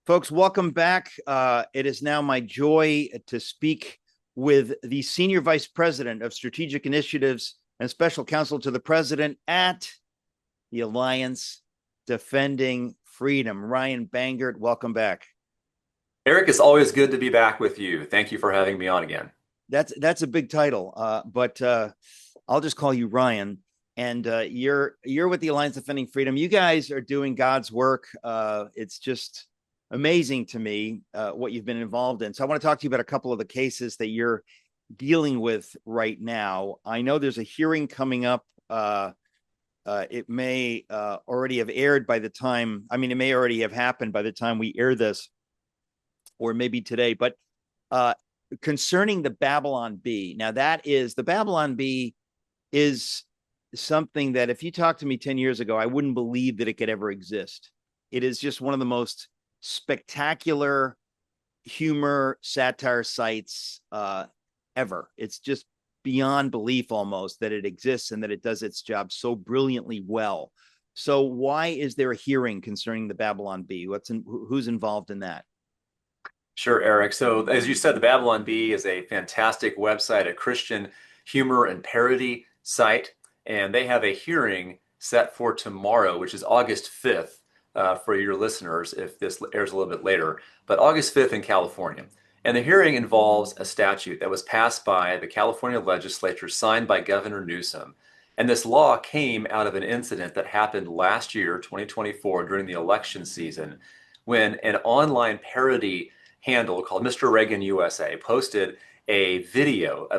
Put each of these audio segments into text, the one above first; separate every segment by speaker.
Speaker 1: Folks, welcome back. It is now my joy to speak with the Senior Vice President of Strategic Initiatives and Special Counsel to the President at the Alliance Defending Freedom, Ryan Bangert. Welcome back.
Speaker 2: Eric, it's always good to be back with you. Thank you for having me on again.
Speaker 1: That's a big title, but I'll just call you Ryan. And you're with the Alliance Defending Freedom. You guys are doing God's work. It's just amazing to me what you've been involved in. So I want to talk to you about a couple of the cases that you're dealing with right now. I know there's a hearing coming up. It may already have aired by the time, it may already have happened by the time we air this, or maybe today, but concerning the Babylon Bee. Now the Babylon Bee is something that if you talked to me 10 years ago, I wouldn't believe that it could ever exist. It is just one of the most spectacular humor satire sites ever. It's just beyond belief almost that it exists and that it does its job so brilliantly well. So why is there a hearing concerning the Babylon Bee? Who's involved in that?
Speaker 2: Sure, Eric. So, as you said, the Babylon Bee is a fantastic website, a Christian humor and parody site, and they have a hearing set for tomorrow, which is August 5th, for your listeners if this airs a little bit later, but August 5th in California. And the hearing involves a statute that was passed by the California legislature, signed by Governor Newsom. And this law came out of an incident that happened last year, 2024, during the election season, when an online parody handle called Mr. Reagan USA posted a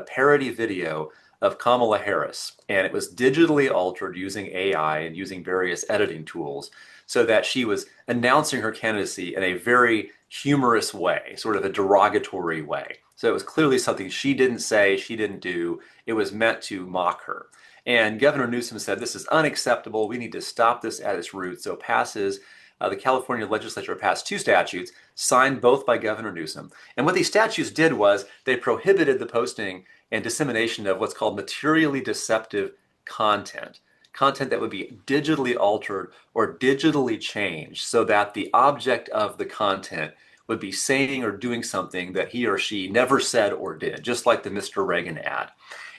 Speaker 2: parody video of Kamala Harris. And it was digitally altered using AI and using various editing tools so that she was announcing her candidacy in a very humorous way, sort of a derogatory way. So it was clearly something she didn't say, she didn't do. It was meant to mock her. And Governor Newsom said, this is unacceptable. We need to stop this at its roots. So the California legislature passed two statutes, signed both by Governor Newsom. And what these statutes did was they prohibited the posting and dissemination of what's called materially deceptive content that would be digitally altered or digitally changed so that the object of the content would be saying or doing something that he or she never said or did, just like the Mr. Reagan ad.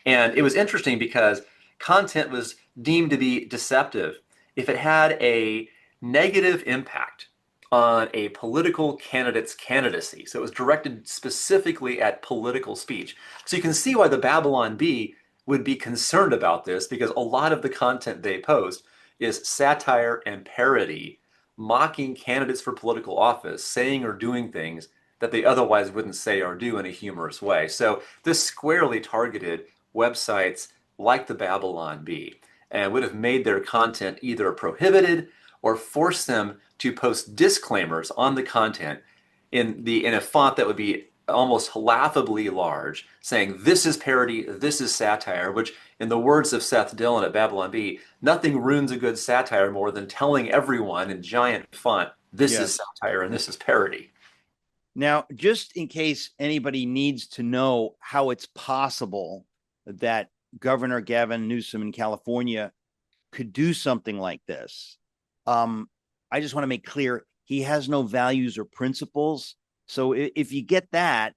Speaker 2: And it was interesting because content was deemed to be deceptive if it had a negative impact on a political candidate's candidacy. So it was directed specifically at political speech. So you can see why the Babylon Bee would be concerned about this, because a lot of the content they post is satire and parody, mocking candidates for political office, saying or doing things that they otherwise wouldn't say or do in a humorous way. So this squarely targeted websites like the Babylon Bee and would have made their content either prohibited or forced them to post disclaimers on the content in a font that would be almost laughably large, saying this is parody, this is satire, which in the words of Seth Dillon at Babylon Bee, nothing ruins a good satire more than telling everyone in giant font, this is satire and this is parody.
Speaker 1: Now, just in case anybody needs to know how it's possible that Governor Gavin Newsom in California could do something like this, I just want to make clear he has no values or principles. So if you get that,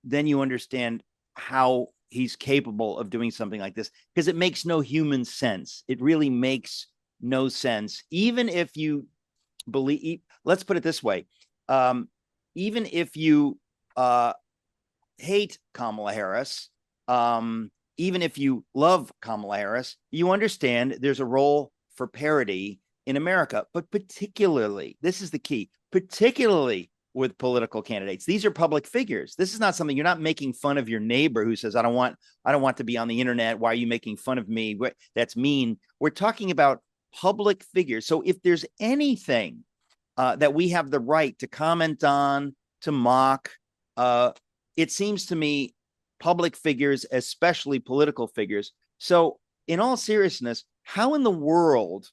Speaker 1: then you understand how he's capable of doing something like this, because it makes no human sense. It really makes no sense. Even if you believe, let's put it this way, even if you hate Kamala Harris, even if you love Kamala Harris, you understand there's a role for parody in America, but particularly, this is the key, particularly with political candidates. These are public figures. This is not something, you're not making fun of your neighbor who says, I don't want to be on the internet. Why are you making fun of me? That's mean. We're talking about public figures. So if there's anything that we have the right to comment on, to mock, it seems to me public figures, especially political figures. So in all seriousness, how in the world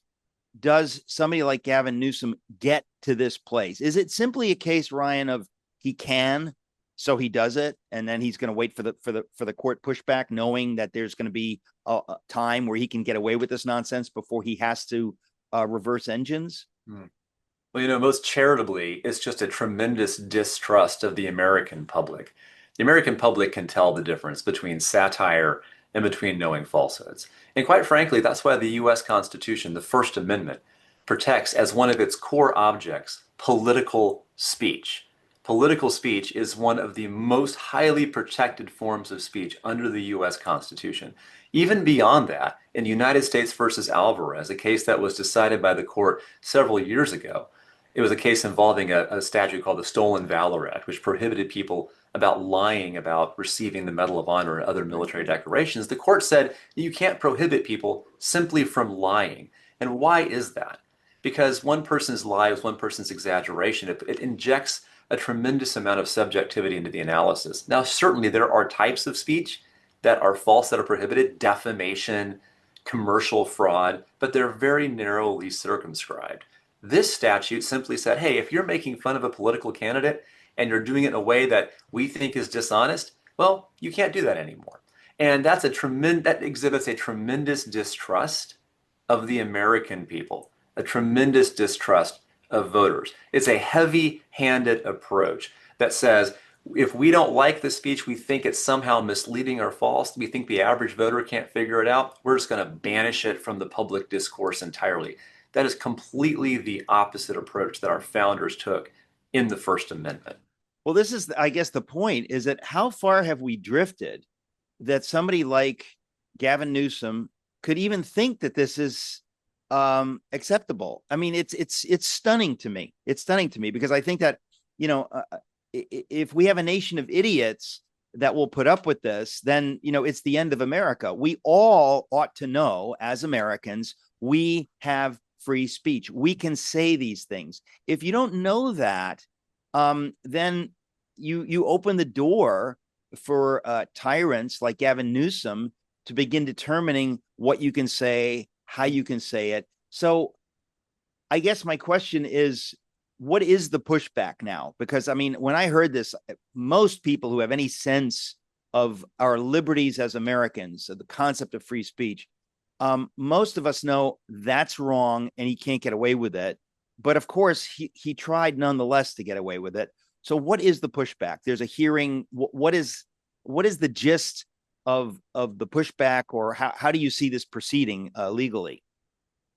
Speaker 1: does somebody like Gavin Newsom get to this place? Is it simply a case, Ryan, of he can, so he does it, and then he's going to wait for the court pushback, knowing that there's going to be a time where he can get away with this nonsense before he has to reverse engines?
Speaker 2: Well, most charitably, it's just a tremendous distrust of the American public. The American public can tell the difference between satire and between knowing falsehoods. And quite frankly, that's why the US Constitution, the First Amendment, protects as one of its core objects political speech. Political speech is one of the most highly protected forms of speech under the US Constitution. Even beyond that, in United States versus Alvarez, a case that was decided by the court several years ago, it was a case involving a statute called the Stolen Valor Act, which prohibited people about lying about receiving the Medal of Honor and other military decorations. The court said you can't prohibit people simply from lying. And why is that? Because one person's lie is one person's exaggeration. It injects a tremendous amount of subjectivity into the analysis. Now, certainly there are types of speech that are false that are prohibited, defamation, commercial fraud, but they're very narrowly circumscribed. This statute simply said, hey, if you're making fun of a political candidate and you're doing it in a way that we think is dishonest, well, you can't do that anymore. And that exhibits a tremendous distrust of the American people, a tremendous distrust of voters. It's a heavy-handed approach that says, if we don't like the speech, we think it's somehow misleading or false, we think the average voter can't figure it out, we're just going to banish it from the public discourse entirely. That is completely the opposite approach that our founders took in the First Amendment.
Speaker 1: Well, this is, I guess, the point is that how far have we drifted that somebody like Gavin Newsom could even think that this is acceptable? I mean, it's stunning to me. It's stunning to me because I think that, if we have a nation of idiots that will put up with this, then, it's the end of America. We all ought to know as Americans, we have free speech. We can say these things. If you don't know that, then you open the door for tyrants like Gavin Newsom to begin determining what you can say, how you can say it. So I guess my question is, what is the pushback now? Because, I mean, when I heard this, most people who have any sense of our liberties as Americans, of the concept of free speech, most of us know that's wrong and he can't get away with it. But of course, he tried nonetheless to get away with it. So what is the pushback? There's a hearing. What is the gist of the pushback, or how do you see this proceeding legally?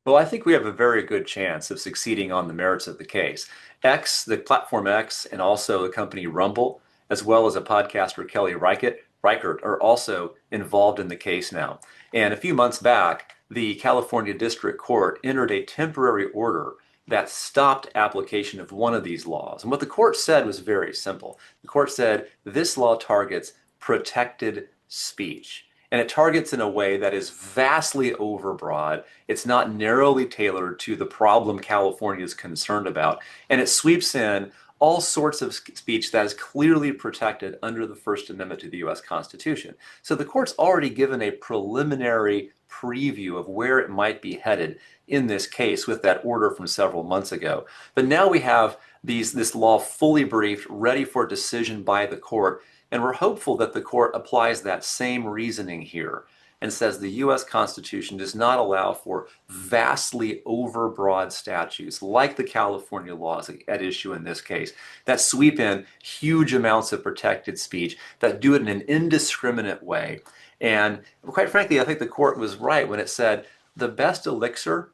Speaker 2: Well, I think we have a very good chance of succeeding on the merits of the case. X, the platform X, and also the company Rumble, as well as a podcaster, Kelly Reichert, are also involved in the case now. And a few months back, the California District Court entered a temporary order that stopped application of one of these laws. And what the court said was very simple. The court said this law targets protected speech. And it targets in a way that is vastly overbroad. It's not narrowly tailored to the problem California is concerned about. And it sweeps in all sorts of speech that is clearly protected under the First Amendment to the US Constitution. So the court's already given a preliminary preview of where it might be headed in this case with that order from several months ago. But now we have this law fully briefed, ready for decision by the court. And we're hopeful that the court applies that same reasoning here and says the US Constitution does not allow for vastly overbroad statutes like the California laws at issue in this case that sweep in huge amounts of protected speech, that do it in an indiscriminate way. And quite frankly, I think the court was right when it said the best elixir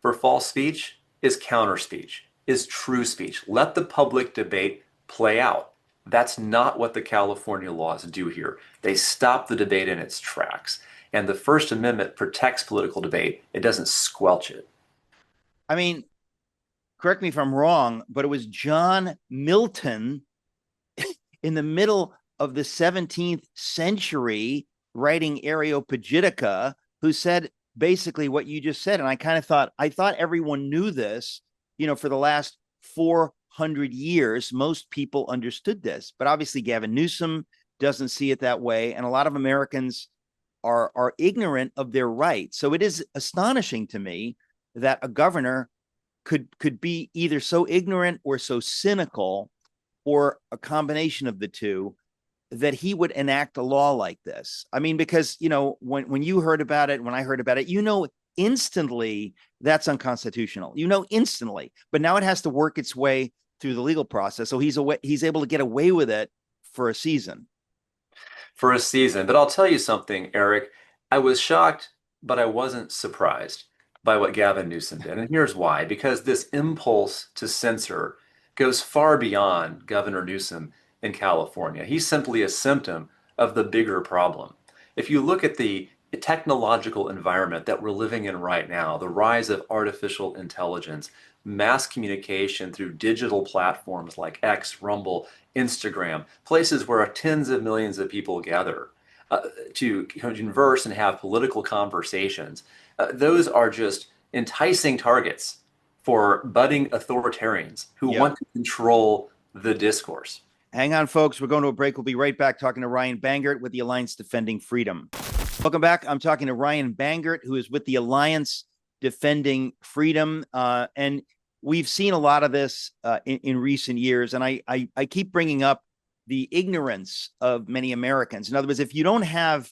Speaker 2: for false speech is counter speech, is true speech. Let the public debate play out. That's not what the California laws do here. They stop the debate in its tracks. And the First Amendment protects political debate. It doesn't squelch it.
Speaker 1: I mean, correct me if I'm wrong, but it was John Milton in the middle of the 17th century writing Areopagitica who said basically what you just said. And I thought everyone knew this, for the last 400 years, most people understood this, but obviously Gavin Newsom doesn't see it that way. And a lot of Americans are ignorant of their rights. So it is astonishing to me that a governor could be either so ignorant or so cynical, or a combination of the two, that he would enact a law like this. I mean, because, when you heard about it, when I heard about it, instantly that's unconstitutional. You know, instantly. But now it has to work its way through the legal process. So he's able to get away with it for a season.
Speaker 2: For a season. But I'll tell you something, Eric. I was shocked, but I wasn't surprised by what Gavin Newsom did. And here's why. Because this impulse to censor goes far beyond Governor Newsom in California. He's simply a symptom of the bigger problem. If you look at the technological environment that we're living in right now, the rise of artificial intelligence, mass communication through digital platforms like X, Rumble, Instagram, places where tens of millions of people gather to converse and have political conversations. Those are just enticing targets for budding authoritarians who
Speaker 1: Yep.
Speaker 2: want to control the discourse.
Speaker 1: Hang on, folks. We're going to a break. We'll be right back talking to Ryan Bangert with the Alliance Defending Freedom. Welcome back. I'm talking to Ryan Bangert, who is with the Alliance Defending Freedom. And we've seen a lot of this in recent years. And I keep bringing up the ignorance of many Americans. In other words, if you don't have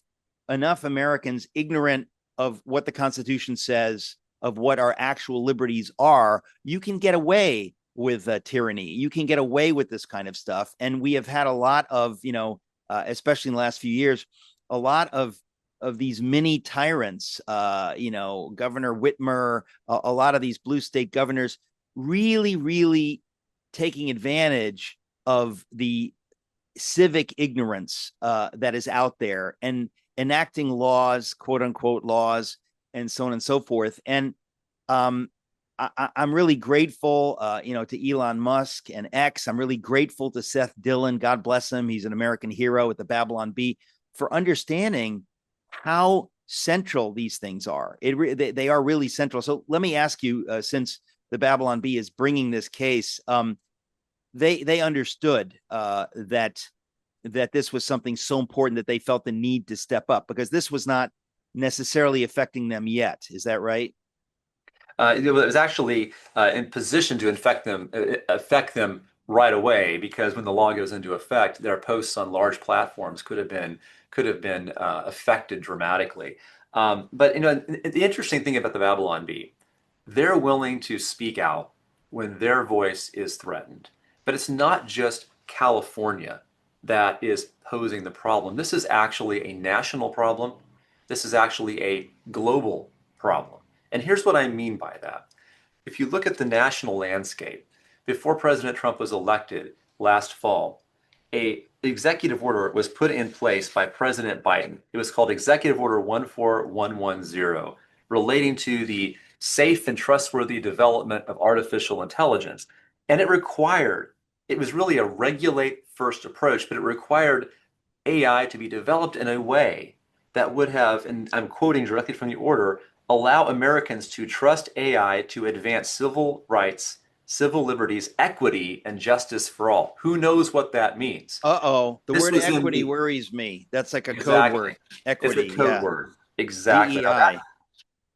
Speaker 1: enough Americans ignorant of what the Constitution says, of what our actual liberties are, you can get away with tyranny. You can get away with this kind of stuff. And we have had a lot of, especially in the last few years, a lot of these mini tyrants, Governor Whitmer, a lot of these blue state governors really, really taking advantage of the civic ignorance that is out there and enacting laws, quote unquote laws, and so on and so forth. And I'm really grateful, to Elon Musk and X. I'm really grateful to Seth Dillon. God bless him. He's an American hero at the Babylon Bee for understanding how central these things are. They are really central. So let me ask you, since the Babylon Bee is bringing this case, they understood that this was something so important that they felt the need to step up, because this was not necessarily affecting them yet. Is that right?
Speaker 2: It was actually in position to affect them right away, because when the law goes into effect, their posts on large platforms could have been affected dramatically. But the interesting thing about the Babylon Bee, they're willing to speak out when their voice is threatened. But it's not just California that is posing the problem. This is actually a national problem. This is actually a global problem. And here's what I mean by that. If you look at the national landscape, before President Trump was elected last fall, an executive order was put in place by President Biden. It was called Executive Order 14110, relating to the safe and trustworthy development of artificial intelligence. And it was really a regulate first approach, but it required AI to be developed in a way that would have, and I'm quoting directly from the order, allow Americans to trust AI to advance civil rights, civil liberties, equity, and justice for all. Who knows what that means?
Speaker 1: The
Speaker 2: This
Speaker 1: word
Speaker 2: was in
Speaker 1: equity
Speaker 2: the
Speaker 1: worries me. That's like a code
Speaker 2: exactly.
Speaker 1: word.
Speaker 2: It's a
Speaker 1: Equity,
Speaker 2: code
Speaker 1: yeah.
Speaker 2: word. Exactly. Now
Speaker 1: DEI.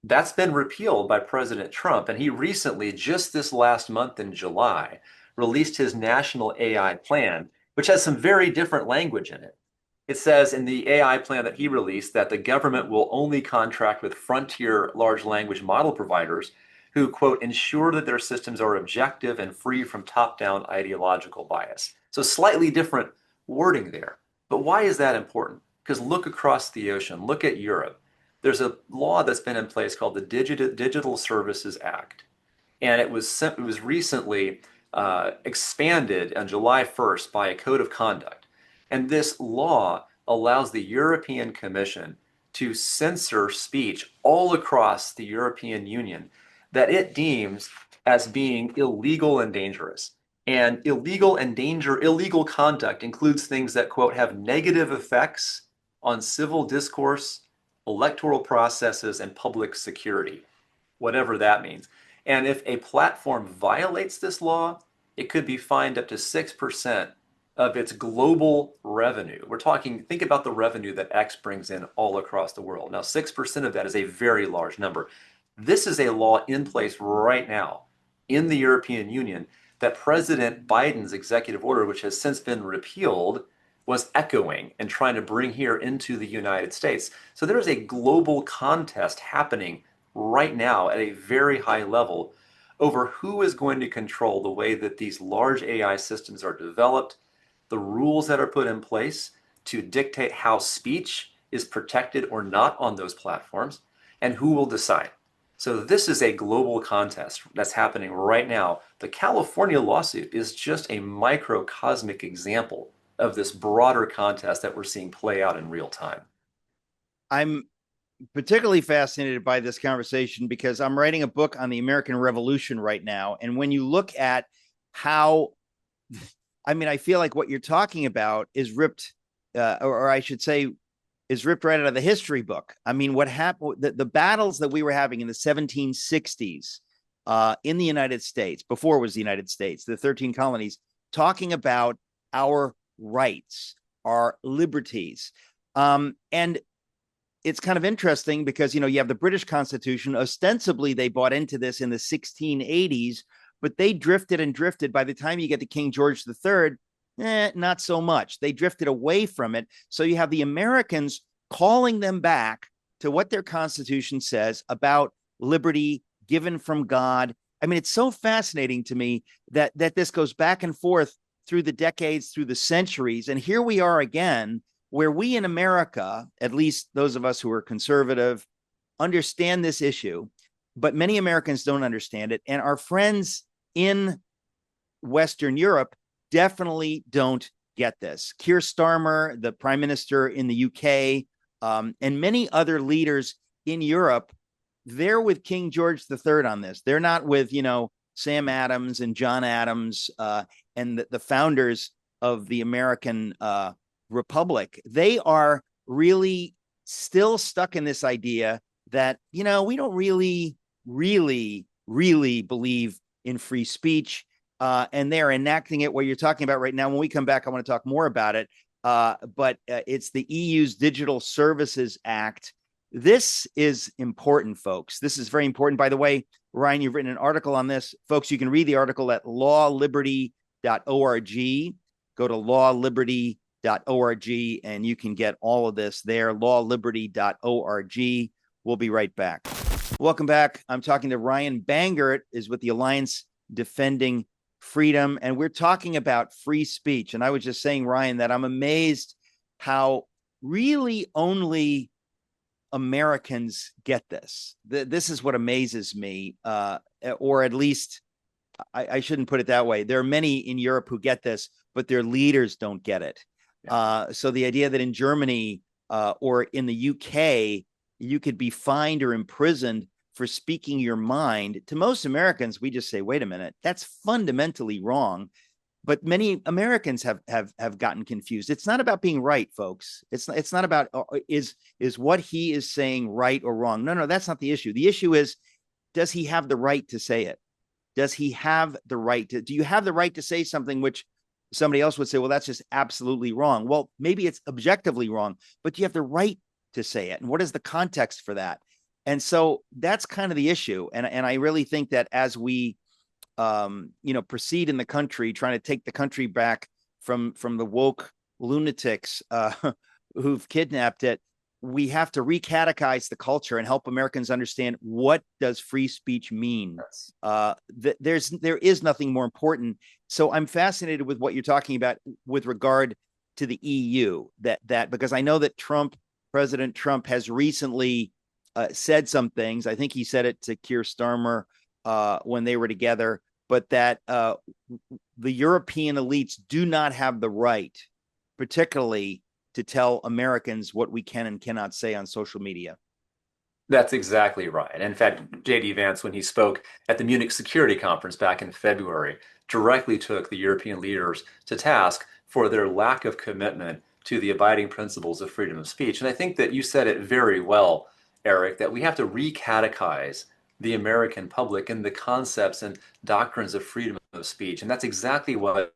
Speaker 2: that's been repealed by President Trump, and he recently, just this last month in July, released his national AI plan, which has some very different language in it. It says in the AI plan that he released that the government will only contract with frontier large language model providers who, quote, ensure that their systems are objective and free from top-down ideological bias. So slightly different wording there. But why is that important? Because look across the ocean, look at Europe. There's a law that's been in place called the Digital Services Act. And it was recently expanded on July 1st by a code of conduct. And this law allows the European Commission to censor speech all across the European Union that it deems as being illegal and dangerous. And illegal conduct includes things that, quote, have negative effects on civil discourse, electoral processes, and public security, whatever that means. And if a platform violates this law, it could be fined up to 6% of its global revenue. Think about the revenue that X brings in all across the world. Now, 6% of that is a very large number. This is a law in place right now in the European Union that President Biden's executive order, which has since been repealed, was echoing and trying to bring here into the United States. So there is a global contest happening right now at a very high level over who is going to control the way that these large AI systems are developed, the rules that are put in place to dictate how speech is protected or not on those platforms, and who will decide. So this is a global contest that's happening right now. The California lawsuit is just a microcosmic example of this broader contest that we're seeing play out in real time.
Speaker 1: I'm particularly fascinated by this conversation because I'm writing a book on the American Revolution right now. And when you look at how, I mean, I feel like what you're talking about is ripped, or I should say, is ripped right out of the history book. I mean, what happened, the battles that we were having in the 1760s in the United States, before it was the United States, the 13 colonies, talking about our rights, our liberties. And it's kind of interesting because, you have the British Constitution. Ostensibly, they bought into this in the 1680s, but they drifted and drifted. By the time you get to King George III, not so much. They drifted away from it. So you have the Americans calling them back to what their Constitution says about liberty given from God. I mean, it's so fascinating to me that this goes back and forth through the decades, through the centuries. And here we are again, where we in America, at least those of us who are conservative, understand this issue, but many Americans don't understand it. And our friends in Western Europe definitely don't get this. Keir Starmer, the prime minister in the UK, and many other leaders in Europe, they're with King George III on this. They're not with, Sam Adams and John Adams and the founders of the American Republic. They are really still stuck in this idea that, we don't really, really, really believe in free speech. And they're enacting it what you're talking about right now. When we come back, I want to talk more about it. But it's the EU's Digital Services Act. This is important, folks. This is very important. By the way, Ryan, you've written an article on this. Folks, you can read the article at lawliberty.org. Go to lawliberty.org and you can get all of this there, lawliberty.org. We'll be right back. Welcome back. I'm talking to Ryan Bangert, is with the Alliance Defending Freedom, and we're talking about free speech. And I was just saying, Ryan, that I'm amazed how really only Americans get this. This is what amazes me, or at least I shouldn't put it that way. There are many in Europe who get this, but their leaders don't get it. So the idea that in Germany or in the UK, you could be fined or imprisoned for speaking your mind. To most Americans, we just say, wait a minute, that's fundamentally wrong. But many Americans have gotten confused. It's not about being right, folks. It's not about is what he is saying right or wrong. No, that's not the issue. The issue is, does he have the right to say it? Does he have the right to? Do you have the right to say something which somebody else would say, well, that's just absolutely wrong? Well, maybe it's objectively wrong, but you have the right to say it. And what is the context for that? And so that's kind of the issue. And I really think that as we proceed in the country, trying to take the country back from the woke lunatics who've kidnapped it, we have to recatechize the culture and help Americans understand, what does free speech mean? There is nothing more important. So I'm fascinated with what you're talking about with regard to the EU, that because I know that President Trump has recently said some things. I think he said it to Keir Starmer when they were together, but that the European elites do not have the right, particularly to tell Americans what we can and cannot say on social media.
Speaker 2: That's exactly right. In fact, J.D. Vance, when he spoke at the Munich Security Conference back in February, directly took the European leaders to task for their lack of commitment to the abiding principles of freedom of speech. And I think that you said it very well, Eric, that we have to recatechize the American public in the concepts and doctrines of freedom of speech. And that's exactly what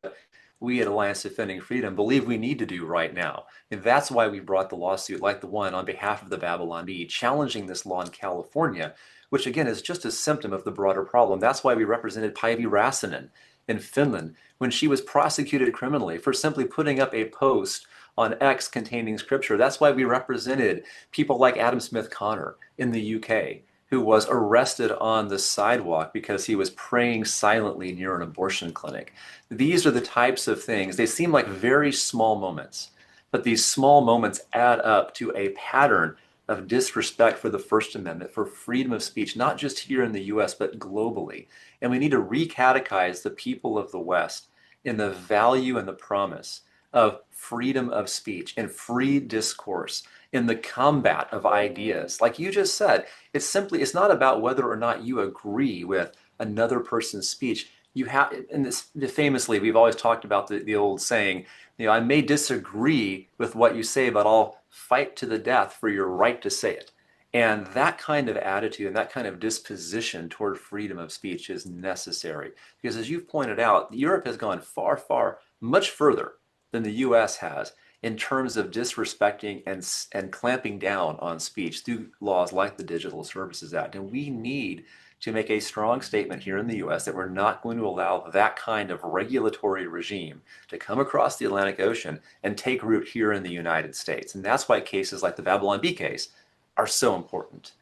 Speaker 2: we at Alliance Defending Freedom believe we need to do right now. And that's why we brought the lawsuit like the one on behalf of the Babylon Bee, challenging this law in California, which again is just a symptom of the broader problem. That's why we represented Päivi Räsänen in Finland when she was prosecuted criminally for simply putting up a post on X containing scripture. That's why we represented people like Adam Smith Connor in the UK who was arrested on the sidewalk because he was praying silently near an abortion clinic. These are the types of things, they seem like very small moments, but these small moments add up to a pattern of disrespect for the First Amendment, for freedom of speech, not just here in the US, but globally. And we need to recatechize the people of the West in the value and the promise of freedom of speech and free discourse in the combat of ideas. Like you just said, it's not about whether or not you agree with another person's speech. You have, and this famously, we've always talked about the old saying, I may disagree with what you say, but I'll fight to the death for your right to say it. And that kind of attitude and that kind of disposition toward freedom of speech is necessary. Because as you've pointed out, Europe has gone far, far, much further than the US has in terms of disrespecting and clamping down on speech through laws like the Digital Services Act. And we need to make a strong statement here in the US that we're not going to allow that kind of regulatory regime to come across the Atlantic Ocean and take root here in the United States. And that's why cases like the Babylon Bee case are so important.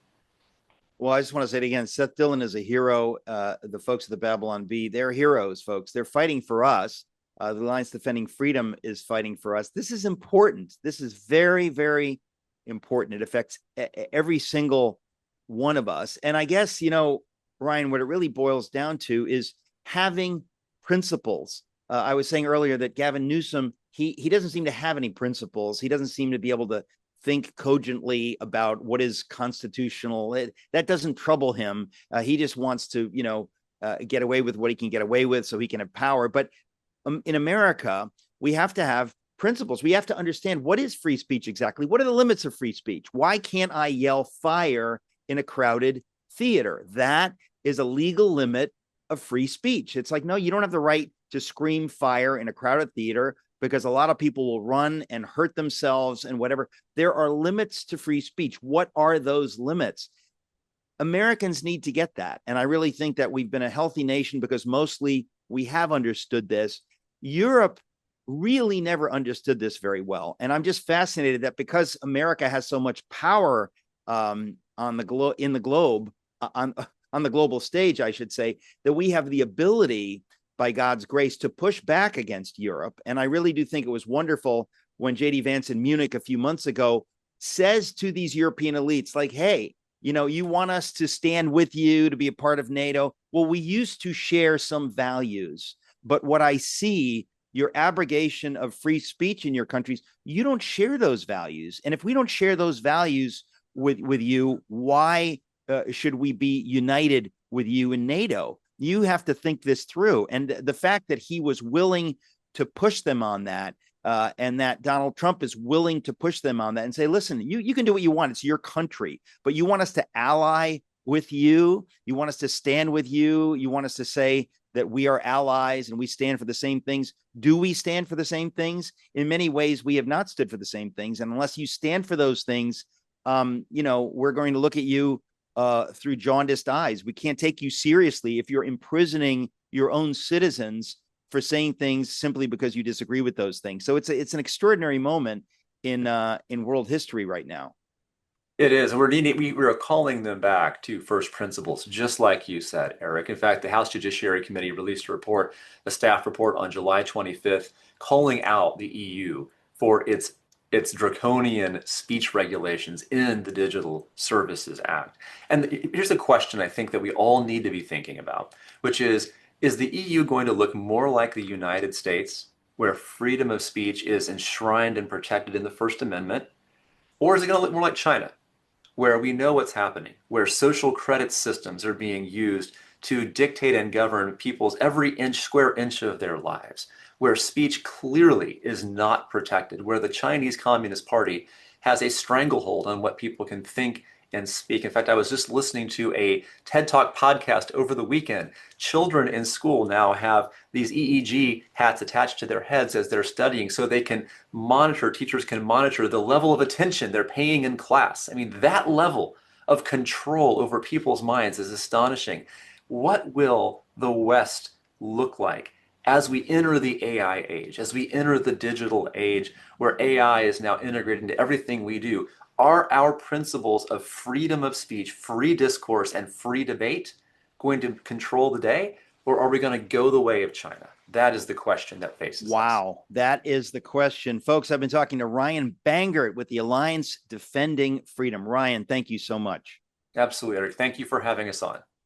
Speaker 1: Well, I just want to say it again. Seth Dillon is a hero. The folks at the Babylon Bee, they're heroes, folks. They're fighting for us. The Alliance Defending Freedom is fighting for us. This is important. This is very, very important. It affects every single one of us. And I guess, Ryan, what it really boils down to is having principles. I was saying earlier that Gavin Newsom, he doesn't seem to have any principles. He doesn't seem to be able to think cogently about what is constitutional. That doesn't trouble him. He just wants to, get away with what he can get away with so he can have power. But in America, we have to have principles. We have to understand what is free speech exactly. What are the limits of free speech? Why can't I yell fire in a crowded theater? That is a legal limit of free speech. It's like, no, you don't have the right to scream fire in a crowded theater because a lot of people will run and hurt themselves and whatever. There are limits to free speech. What are those limits? Americans need to get that. And I really think that we've been a healthy nation because mostly we have understood this. Europe really never understood this very well. And I'm just fascinated that because America has so much power on the globe, on the global stage, I should say, that we have the ability, by God's grace, to push back against Europe. And I really do think it was wonderful when J.D. Vance in Munich a few months ago says to these European elites, like, hey, you want us to stand with you, to be a part of NATO. Well, we used to share some values, but what I see, your abrogation of free speech in your countries, you don't share those values. And if we don't share those values with you, why should we be united with you in NATO? You have to think this through. And the fact that he was willing to push them on that, and that Donald Trump is willing to push them on that and say, listen, you can do what you want. It's your country, but you want us to ally with you. You want us to stand with you. You want us to say that we are allies and we stand for the same things. Do we stand for the same things? In many ways, we have not stood for the same things. And unless you stand for those things, we're going to look at you through jaundiced eyes. We can't take you seriously if you're imprisoning your own citizens for saying things simply because you disagree with those things. So it's an extraordinary moment in world history right now.
Speaker 2: It is, and we're calling them back to first principles, just like you said, Eric. In fact, the House Judiciary Committee released a staff report on July 25th, calling out the EU for its draconian speech regulations in the Digital Services Act. And here's a question I think that we all need to be thinking about, which is the EU going to look more like the United States, where freedom of speech is enshrined and protected in the First Amendment, or is it going to look more like China, where we know what's happening, where social credit systems are being used to dictate and govern people's every square inch of their lives, where speech clearly is not protected, where the Chinese Communist Party has a stranglehold on what people can think and speak. In fact, I was just listening to a TED Talk podcast over the weekend. Children in school now have these EEG hats attached to their heads as they're studying so they can teachers can monitor the level of attention they're paying in class. I mean, that level of control over people's minds is astonishing. What will the West look like as we enter the AI age, as we enter the digital age, where AI is now integrated into everything we do? Are our principles of freedom of speech, free discourse, and free debate going to control the day, or are we going to go the way of China? That is the question that faces us.
Speaker 1: Wow, that is the question. Folks, I've been talking to Ryan Bangert with the Alliance Defending Freedom. Ryan, thank you so much.
Speaker 2: Absolutely, Eric. Thank you for having us on.